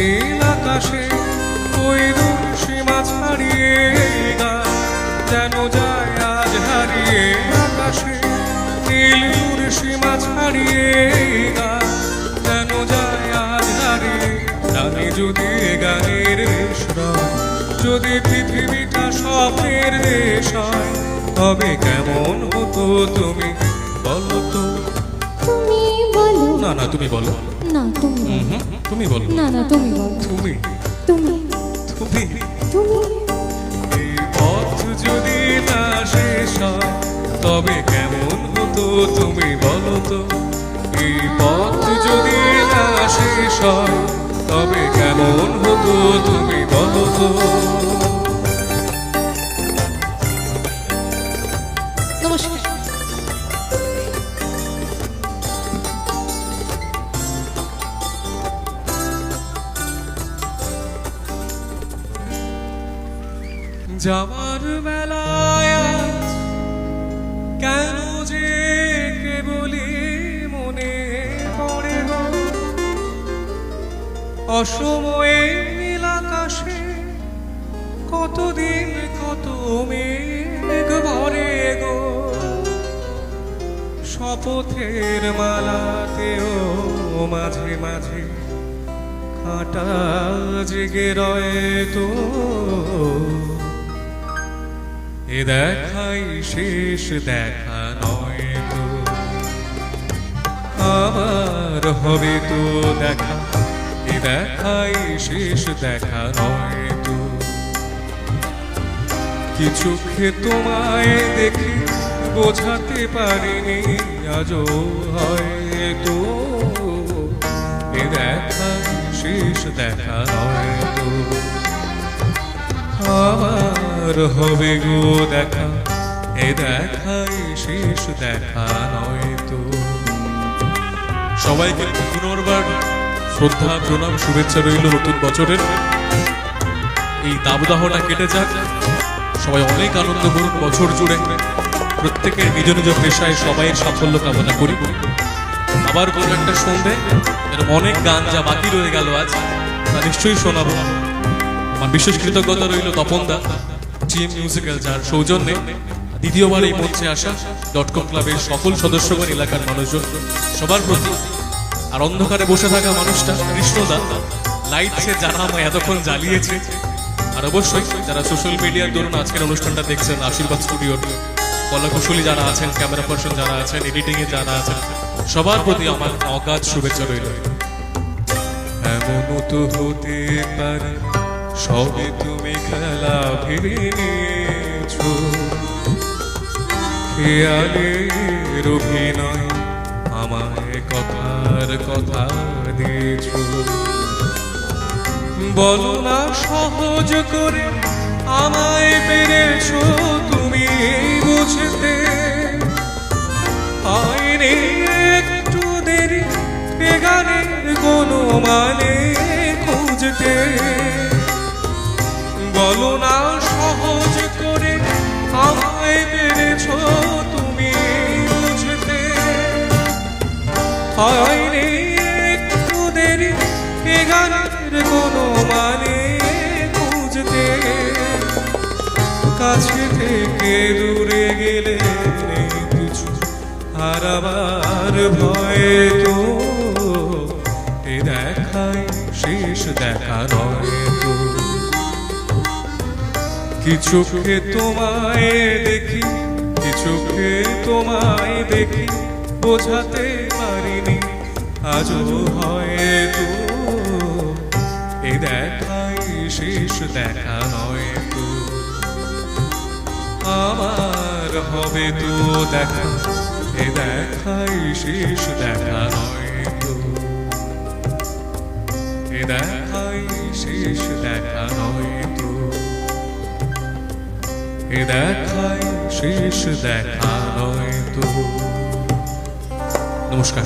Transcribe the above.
নীল আকাশে ওই দূর সীমা ছাড়িয়ে গান যেন যায় আজ হারিয়ে। আকাশে নীল দূর সীমা ছাড়িয়ে গান যেন যায় আজ হারিয়ে। জানি যদি গানের দেশ রয়, যদি পৃথিবীটা স্বপ্নের দেশ হয়, তবে কেমন হতো তুমি বলো তো? তুমি বলো। না না তুমি বলো। না তুমি। তুমি বলো। না না তুমি বলো। তুমি তুমি তুমি তুমি এই পথ যদি না শেষ হয়, তবে কেমন হতো তুমি বলো তো? এই পথ যদি না শেষ হয়, তবে কেমন হতো তুমি বলো তো? নমস্কার। যাওয়ার বেলায় আজ কেন যে কেবলই মনে পড়ে গো, অসময়ে নীল আকাশে কতদিন কত মেঘ ভরে গো। শপথের মালাতেও মাঝে মাঝে কাঁটা জেগে রয়ে তো। এ দেখাই শেষ দেখা নয় তো, আবার হবে তো দেখা। এ দেখাই শেষ দেখা নয় তো। কিছু তোমায় দেখে বোঝাতে পারিনি আজও হয়তো। এ দেখাই শেষ দেখা নয় তো, আবার হবে গো দেখা। এ দেখাই শেষ দেখা নয় তো। সবাইকে পুনর্বার শ্রদ্ধা প্রণাম শুভেচ্ছা রইল নতুন বছরের। এই দাবদাহটা কেটে যাক, সবাই অনেক আনন্দ করুন বছর জুড়ে। প্রত্যেকের নিজ নিজ পেশায় সবাই সাফল্য কামনা করি। আবার কোনো একটা সন্ধে এরকম অনেক গান যা বাকি রয়ে গেল আজ, তা নিশ্চয়ই শোনাবো। আমার বিশেষ কৃতজ্ঞতা রইল তপনদা, জিএম মিউজিক্যাল, যার সৌজন্যে দ্বিতীয়বার এই মঞ্চে আসা .com ক্লাবের সকল সদস্যগণ, এলাকার মানুষজন, সবার প্রতি। আর অন্ধকারে বসে থাকা মানুষটা কৃষ্ণদা, লাইট সে যারা আমায় এতক্ষণ জ্বালিয়েছে। আর অবশ্যই যারা সোশ্যাল মিডিয়ার দরুন আজকের অনুষ্ঠানটা দেখছেন, আশীর্বাদ স্টুডিওর কলাকুশলী যারা আছেন, ক্যামেরা পার্সন যারা আছেন, এডিটিংয়ে যারা আছেন, সবার প্রতি আমার অগাধ শুভেচ্ছা রইল। এমনও তো হতে পারে সবে তুমি খেলা ভেবে নিয়েছো, খেয়ালের অভিনয় আমায় কথার কথা দিয়েছো। বলো না সহজ করে আমায় পেরেছো তুমি বুঝতে। হয়নি একটু দেরি এ গানের কোনো মানে খুঁজতে। বলো না সহজ করে আমায় পেরেছো তুমি বুঝতে। হয়নি একটু দেরি এ গানের কোনো মানে খুঁজতে। কাছে থেকে দূরে গেলে নেই কিছু হারাবার ভয় তো। এ দেখাই শেষ দেখা নয় তো। কিছুকে তোমায় দেখি, কিছুকে তোমায় দেখি, বোঝাতে পারিনি আজও হয়তো। এ দেখাই শেষ দেখা নয় তো, আমার হবে তো দেখা। এ দেখাই শেষ দেখা নয় তো, এ দেখাই শেষ দেখা নয় তো, এ দেখাই শেষ দেখা নয় তো। নমস্কার।